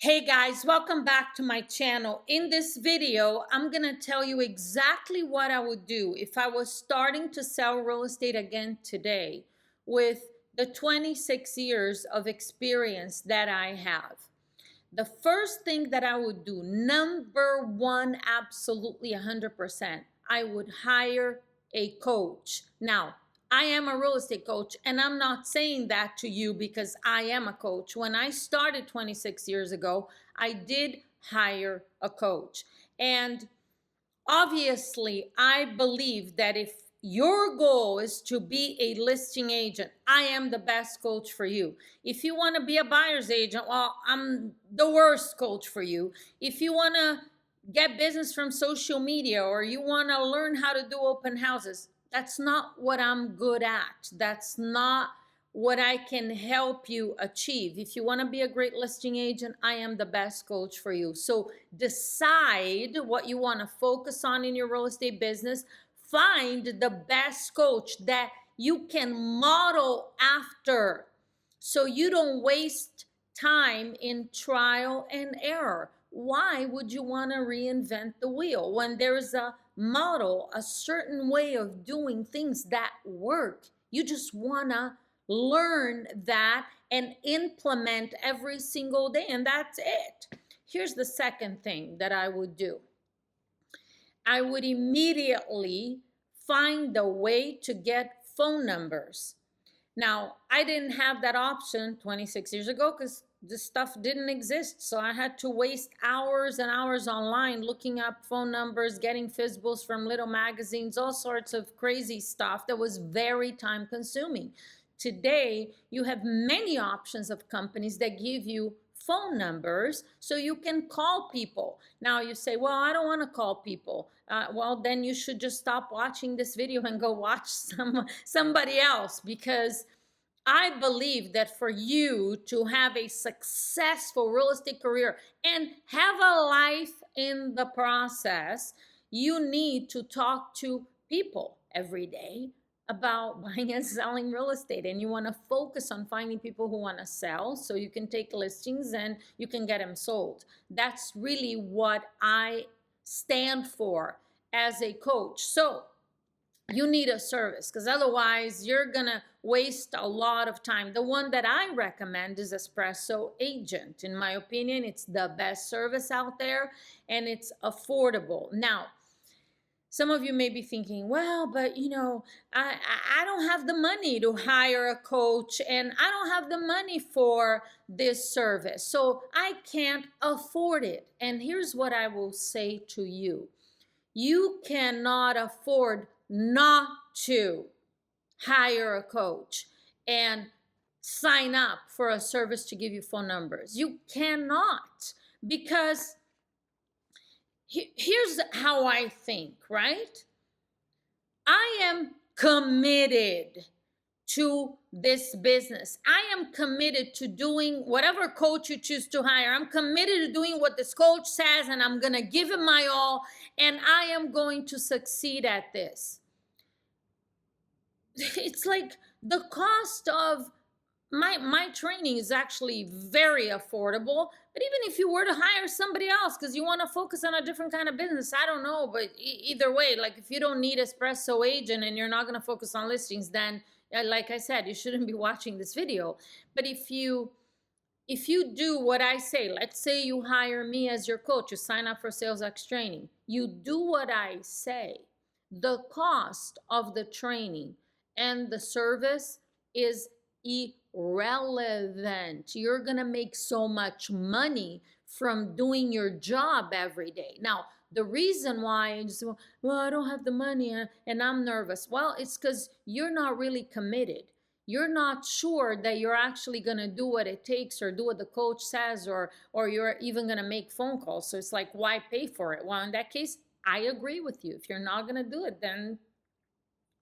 Hey guys, welcome back to my channel. In this video, I'm going to tell you exactly what I would do if I was starting to sell real estate again today with the 26 years of experience that I have. The first thing that I would do, number one, absolutely 100%, I would hire a coach. Now, I am a real estate coach, and I'm not saying that to you because I am a coach. When I started 26 years ago, I did hire a coach. And obviously, I believe that if your goal is to be a listing agent, I am the best coach for you. If you want to be a buyer's agent, well, I'm the worst coach for you. If you want to get business from social media or you want to learn how to do open houses, that's not what I'm good at. That's not what I can help you achieve. If you want to be a great listing agent, I am the best coach for you. So decide what you want to focus on in your real estate business. Find the best coach that you can model after so you don't waste time in trial and error. Why would you want to reinvent the wheel when there's a model, a certain way of doing things that work? You just want to learn that and implement every single day, and that's it. Here's the second thing that I would do. I would immediately find a way to get phone numbers. Now, I didn't have that option 26 years ago because this stuff didn't exist. So I had to waste hours and hours online looking up phone numbers, getting FISBOs from little magazines, all sorts of crazy stuff that was very time consuming. Today, you have many options of companies that give you phone numbers so you can call people. Now you say, well, I don't want to call people. Well, then you should just stop watching this video and go watch somebody else, because I believe that for you to have a successful real estate career and have a life in the process, you need to talk to people every day about buying and selling real estate. And you want to focus on finding people who want to sell so you can take listings and you can get them sold. That's really what I stand for as a coach. So you need a service, because otherwise you're gonna waste a lot of time. The one that I recommend is Espresso Agent. In my opinion, it's the best service out there and it's affordable. Now, some of you may be thinking, well, but I don't have the money to hire a coach and I don't have the money for this service, so I can't afford it. And here's what I will say to you. You cannot afford not to hire a coach and sign up for a service to give you phone numbers. You cannot, because here's how I think, right? I am committed to this business. I am committed to doing whatever coach you choose to hire. I'm committed to doing what this coach says, and I'm going to give him my all, and I am going to succeed at this. It's like the cost of my training is actually very affordable, but even if you were to hire somebody else because you want to focus on a different kind of business, I don't know, but either way, like if you don't need Espresso Agent and you're not going to focus on listings, then like I said, you shouldn't be watching this video. But if you do what I say, let's say you hire me as your coach, you sign up for Sales X training, you do what I say, the cost of the training and the service is irrelevant. You're going to make so much money from doing your job every day. Now, the reason why you just, well, I don't have the money and I'm nervous. Well, it's because you're not really committed. You're not sure that you're actually going to do what it takes or do what the coach says, or you're even going to make phone calls. So it's like, why pay for it? Well, in that case, I agree with you. If you're not going to do it, then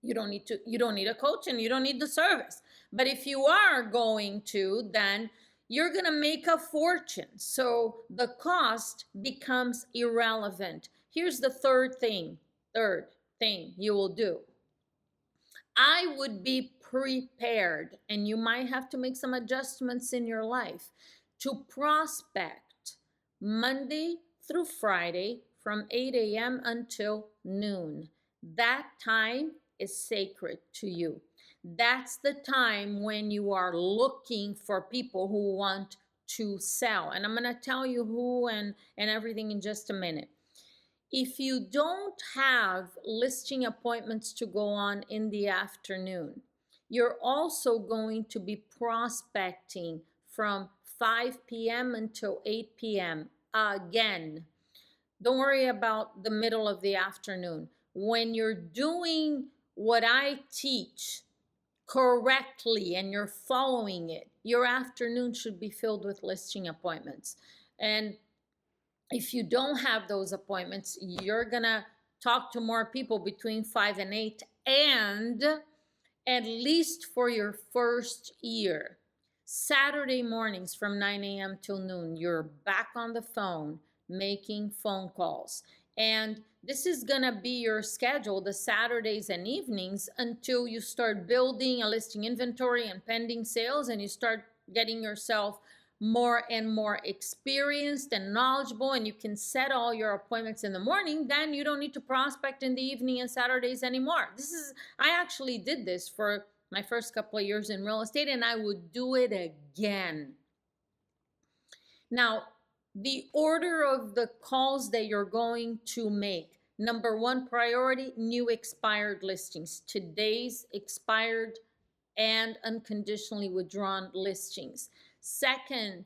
you don't need a coach and you don't need the service. But if you are going to, then you're going to make a fortune. So the cost becomes irrelevant. Here's the third thing you will do. I would be prepared, and you might have to make some adjustments in your life, to prospect Monday through Friday from 8 a.m. until noon. That time is sacred to you. That's the time when you are looking for people who want to sell. And I'm going to tell you who and everything in just a minute. If you don't have listing appointments to go on in the afternoon, you're also going to be prospecting from 5 p.m. until 8 p.m. again. Don't worry about the middle of the afternoon. When you're doing what I teach correctly and you're following it, your afternoon should be filled with listing appointments. And if you don't have those appointments, you're gonna talk to more people between 5 and 8, and at least for your first year, Saturday mornings from 9 a.m. till noon, you're back on the phone making phone calls. And this is gonna be your schedule, the Saturdays and evenings, until you start building a listing inventory and pending sales, and you start getting yourself more and more experienced and knowledgeable, and you can set all your appointments in the morning. Then you don't need to prospect in the evening and Saturdays anymore. I actually did this for my first couple of years in real estate, and I would do it again. Now, the order of the calls that you're going to make: number one priority, new expired listings, today's expired and unconditionally withdrawn listings. Second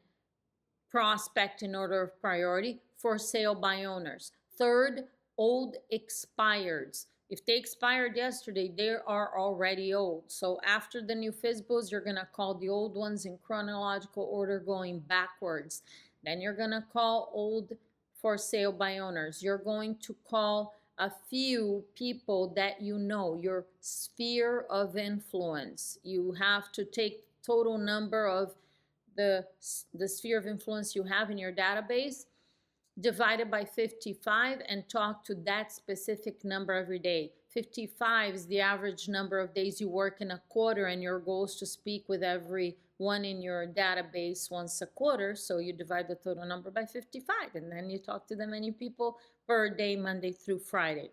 prospect in order of priority, for sale by owners. Third, old expireds. If they expired yesterday, they are already old. So after the new FISBOs, you're gonna call the old ones in chronological order going backwards. Then you're gonna call old for sale by owners. You're going to call a few people that you know, your sphere of influence. You have to take total number of the sphere of influence you have in your database, divided by 55, and talk to that specific number every day. 55 is the average number of days you work in a quarter, and your goal is to speak with everyone in your database once a quarter. So you divide the total number by 55, and then you talk to them many people per day, Monday through Friday.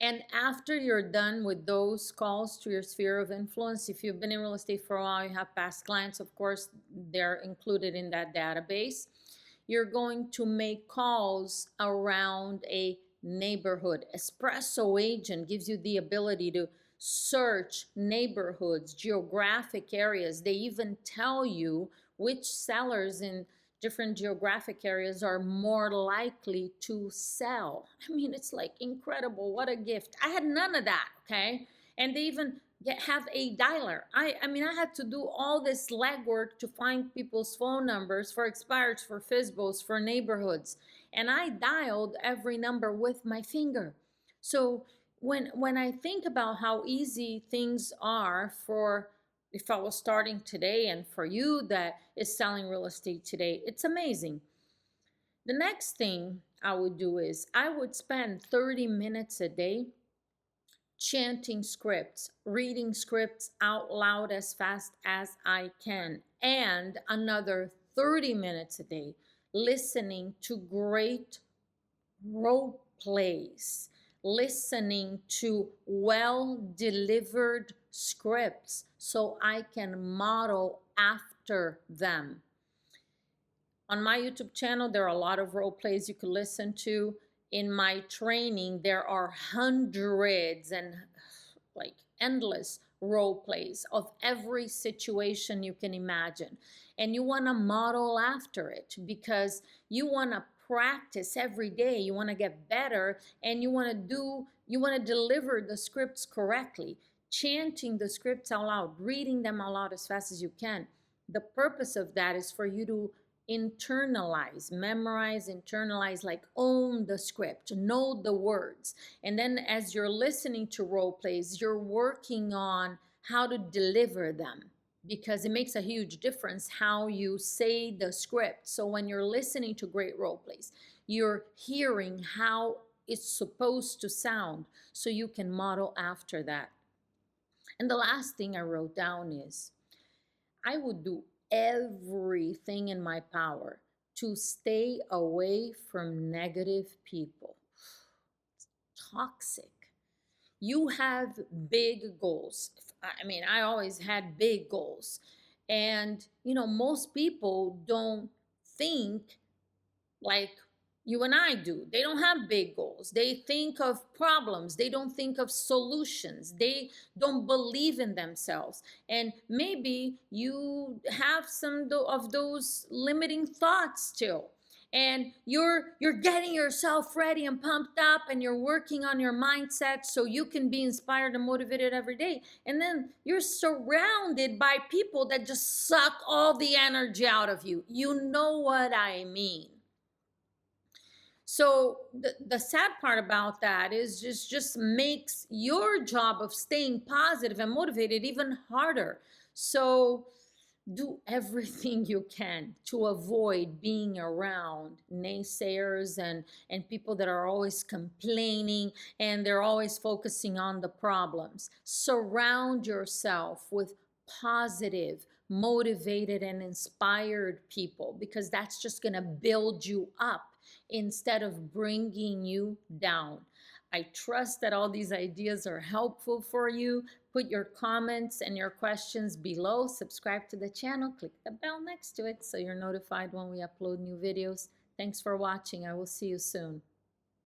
And after you're done with those calls to your sphere of influence, if you've been in real estate for a while, you have past clients, of course, they're included in that database. You're going to make calls around a neighborhood. Espresso Agent gives you the ability to search neighborhoods, geographic areas. They even tell you which sellers in different geographic areas are more likely to sell. I mean, it's like incredible. What a gift. I had none of that, okay? And they even have a dialer. I mean, I had to do all this legwork to find people's phone numbers for expireds, for FISBOs, for neighborhoods. And I dialed every number with my finger. So when I think about how easy things are for, if I was starting today, and for you that is selling real estate today, it's amazing. The next thing I would do is I would spend 30 minutes a day chanting scripts, reading scripts out loud as fast as I can, and another 30 minutes a day listening to great role plays, listening to well delivered scripts so I can model after them. On my YouTube channel, there are a lot of role plays you can listen to. In my training, there are hundreds and like endless role plays of every situation you can imagine. And you want to model after it because you want to practice every day. You want to get better, and you want to deliver the scripts correctly, chanting the scripts out loud, reading them out loud as fast as you can. The purpose of that is for you to internalize, memorize, internalize, like own the script, know the words. And then as you're listening to role plays, you're working on how to deliver them, because it makes a huge difference how you say the script. So when you're listening to great role plays, you're hearing how it's supposed to sound so you can model after that. And the last thing I wrote down is I would do everything in my power to stay away from negative people. Toxic. You have big goals. I mean, I always had big goals. And, most people don't think like you and I do. They don't have big goals. They think of problems. They don't think of solutions. They don't believe in themselves. And maybe you have some of those limiting thoughts still. And you're getting yourself ready and pumped up, and you're working on your mindset so you can be inspired and motivated every day. And then you're surrounded by people that just suck all the energy out of you. You know what I mean. So the sad part about that is just makes your job of staying positive and motivated even harder. So do everything you can to avoid being around naysayers and people that are always complaining and they're always focusing on the problems. Surround yourself with positive, motivated, and inspired people, because that's just going to build you up instead of bringing you down. I trust that all these ideas are helpful for you. Put your comments and your questions below. Subscribe to the channel. Click the bell next to it so you're notified when we upload new videos. Thanks for watching. I will see you soon.